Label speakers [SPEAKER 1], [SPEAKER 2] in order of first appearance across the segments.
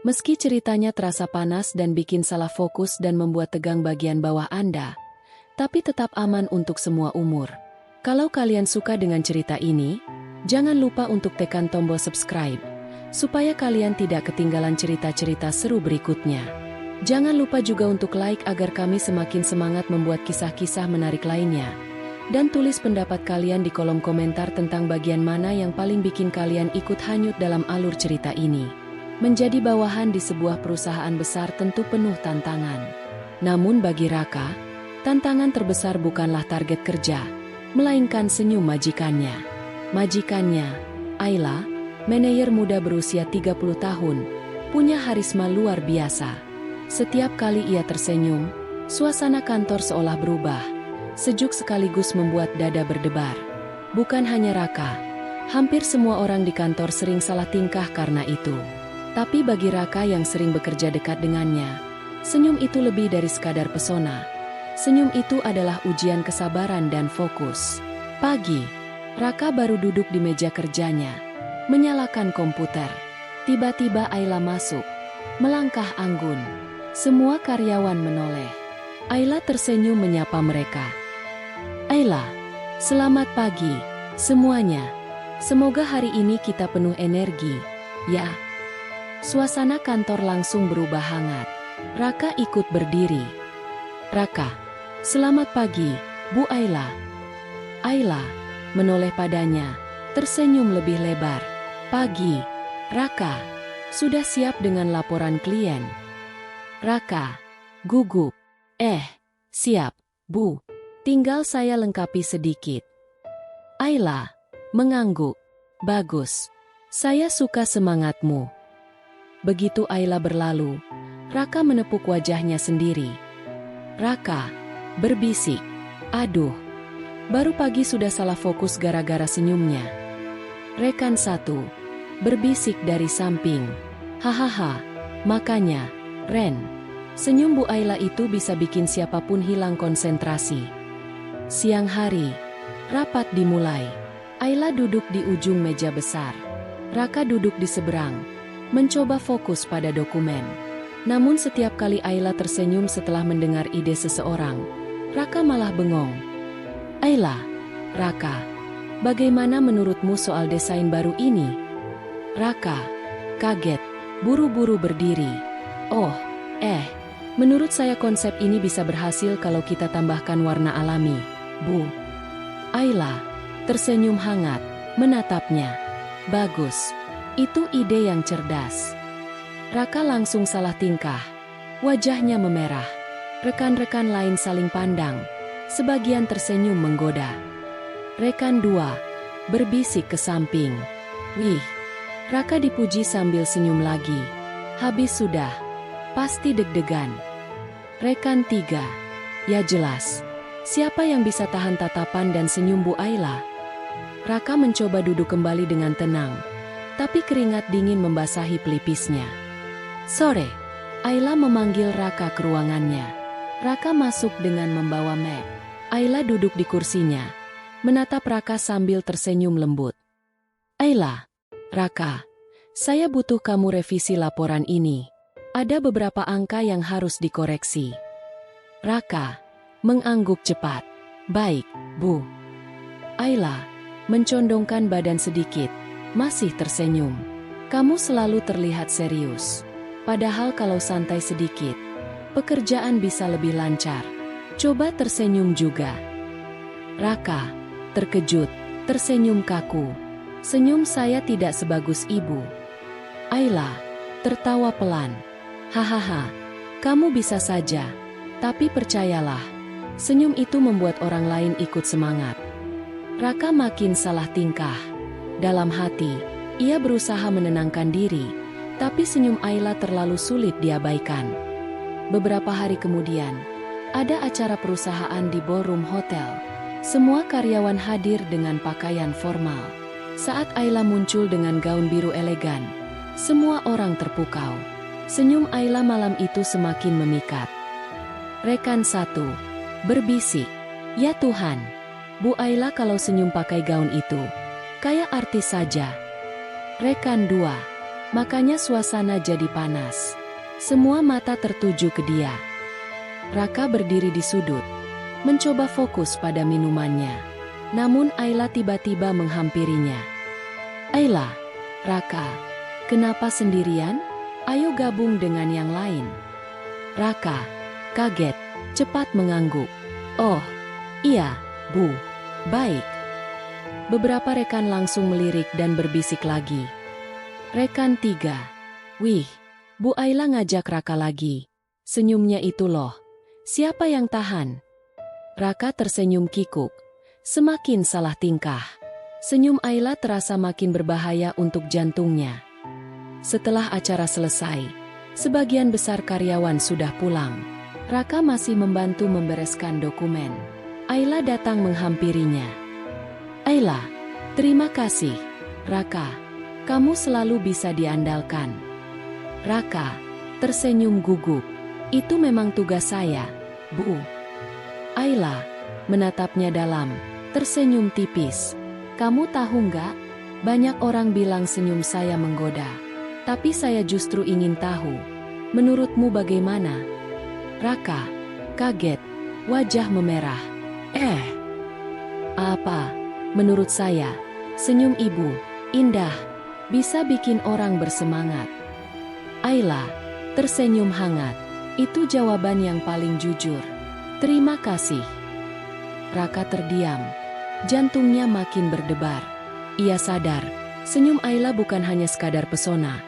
[SPEAKER 1] Meski ceritanya terasa panas dan bikin salah fokus dan membuat tegang bagian bawah Anda, tapi tetap aman untuk semua umur. Kalau kalian suka dengan cerita ini, jangan lupa untuk tekan tombol subscribe, supaya kalian tidak ketinggalan cerita-cerita seru berikutnya. Jangan lupa juga untuk like agar kami semakin semangat membuat kisah-kisah menarik lainnya. Dan tulis pendapat kalian di kolom komentar tentang bagian mana yang paling bikin kalian ikut hanyut dalam alur cerita ini. Menjadi bawahan di sebuah perusahaan besar tentu penuh tantangan. Namun bagi Raka, tantangan terbesar bukanlah target kerja, melainkan senyum majikannya. Majikannya, Ayla, manajer muda berusia 30 tahun, punya harisma luar biasa. Setiap kali ia tersenyum, suasana kantor seolah berubah, sejuk sekaligus membuat dada berdebar. Bukan hanya Raka, hampir semua orang di kantor sering salah tingkah karena itu. Tapi bagi Raka yang sering bekerja dekat dengannya, senyum itu lebih dari sekadar pesona. Senyum itu adalah ujian kesabaran dan fokus. Pagi, Raka baru duduk di meja kerjanya, menyalakan komputer. Tiba-tiba Ayla masuk, melangkah anggun. Semua karyawan menoleh. Ayla tersenyum menyapa mereka. Ayla, selamat pagi, semuanya. Semoga hari ini kita penuh energi, ya. Suasana kantor langsung berubah hangat. Raka ikut berdiri. Raka, selamat pagi, Bu Ayla. Ayla menoleh padanya, tersenyum lebih lebar. Pagi, Raka. Sudah siap dengan laporan klien? Raka gugup. Siap, Bu. Tinggal saya lengkapi sedikit. Ayla mengangguk. Bagus. Saya suka semangatmu. Begitu Ayla berlalu, Raka menepuk wajahnya sendiri. Raka berbisik. Aduh, baru pagi sudah salah fokus gara-gara senyumnya. Rekan satu berbisik dari samping. Hahaha, makanya, Ren, senyum Bu Ayla itu bisa bikin siapapun hilang konsentrasi. Siang hari, rapat dimulai. Ayla duduk di ujung meja besar. Raka duduk di seberang, mencoba fokus pada dokumen. Namun setiap kali Ayla tersenyum setelah mendengar ide seseorang, Raka malah bengong. Ayla, Raka, bagaimana menurutmu soal desain baru ini? Raka kaget, buru-buru berdiri. Menurut saya konsep ini bisa berhasil kalau kita tambahkan warna alami, Bu. Ayla tersenyum hangat, menatapnya. Bagus. Itu ide yang cerdas. Raka langsung salah tingkah. Wajahnya memerah. Rekan-rekan lain saling pandang. Sebagian tersenyum menggoda. Rekan dua berbisik ke samping. Wih, Raka dipuji sambil senyum lagi. Habis sudah. Pasti deg-degan. Rekan tiga. Ya jelas. Siapa yang bisa tahan tatapan dan senyum Bu Ayla? Raka mencoba duduk kembali dengan tenang. Tapi keringat dingin membasahi pelipisnya. Sore, Ayla memanggil Raka ke ruangannya. Raka masuk dengan membawa map. Ayla duduk di kursinya, menatap Raka sambil tersenyum lembut. Ayla, Raka, saya butuh kamu revisi laporan ini. Ada beberapa angka yang harus dikoreksi. Raka mengangguk cepat. Baik, Bu. Ayla mencondongkan badan sedikit. Masih tersenyum. Kamu selalu terlihat serius. Padahal kalau santai sedikit, pekerjaan bisa lebih lancar. Coba tersenyum juga. Raka terkejut, tersenyum kaku. Senyum saya tidak sebagus ibu. Ayla tertawa pelan. Hahaha, kamu bisa saja. Tapi percayalah, senyum itu membuat orang lain ikut semangat. Raka makin salah tingkah. Dalam hati, ia berusaha menenangkan diri, tapi senyum Ayla terlalu sulit diabaikan. Beberapa hari kemudian, ada acara perusahaan di ballroom hotel. Semua karyawan hadir dengan pakaian formal. Saat Ayla muncul dengan gaun biru elegan, semua orang terpukau. Senyum Ayla malam itu semakin memikat. Rekan satu berbisik, ya Tuhan, Bu Ayla kalau senyum pakai gaun itu kayak artis saja. Rekan dua Makanya suasana jadi panas. Semua mata tertuju ke dia. Raka berdiri di sudut, mencoba fokus pada minumannya. Namun Ayla tiba-tiba menghampirinya. Ayla, Raka, kenapa sendirian? Ayo gabung dengan yang lain. Raka, kaget, cepat mengangguk. Oh, iya, Bu. Baik. Beberapa rekan langsung melirik dan berbisik lagi. Rekan 3. Wih, Bu Ayla ngajak Raka lagi. Senyumnya itu loh. Siapa yang tahan? Raka tersenyum kikuk. Semakin salah tingkah. Senyum Ayla terasa makin berbahaya untuk jantungnya. Setelah acara selesai, sebagian besar karyawan sudah pulang. Raka masih membantu membereskan dokumen. Ayla datang menghampirinya. Ayla, terima kasih. Raka, kamu selalu bisa diandalkan. Raka tersenyum gugup. Itu memang tugas saya, Bu. Ayla menatapnya dalam, tersenyum tipis. Kamu tahu nggak? Banyak orang bilang senyum saya menggoda. Tapi saya justru ingin tahu. Menurutmu bagaimana? Raka kaget, wajah memerah. Apa? Menurut saya, senyum ibu, indah, bisa bikin orang bersemangat. Ayla tersenyum hangat. Itu jawaban yang paling jujur. Terima kasih. Raka terdiam. Jantungnya makin berdebar. Ia sadar, senyum Ayla bukan hanya sekadar pesona,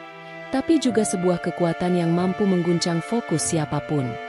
[SPEAKER 1] tapi juga sebuah kekuatan yang mampu mengguncang fokus siapapun.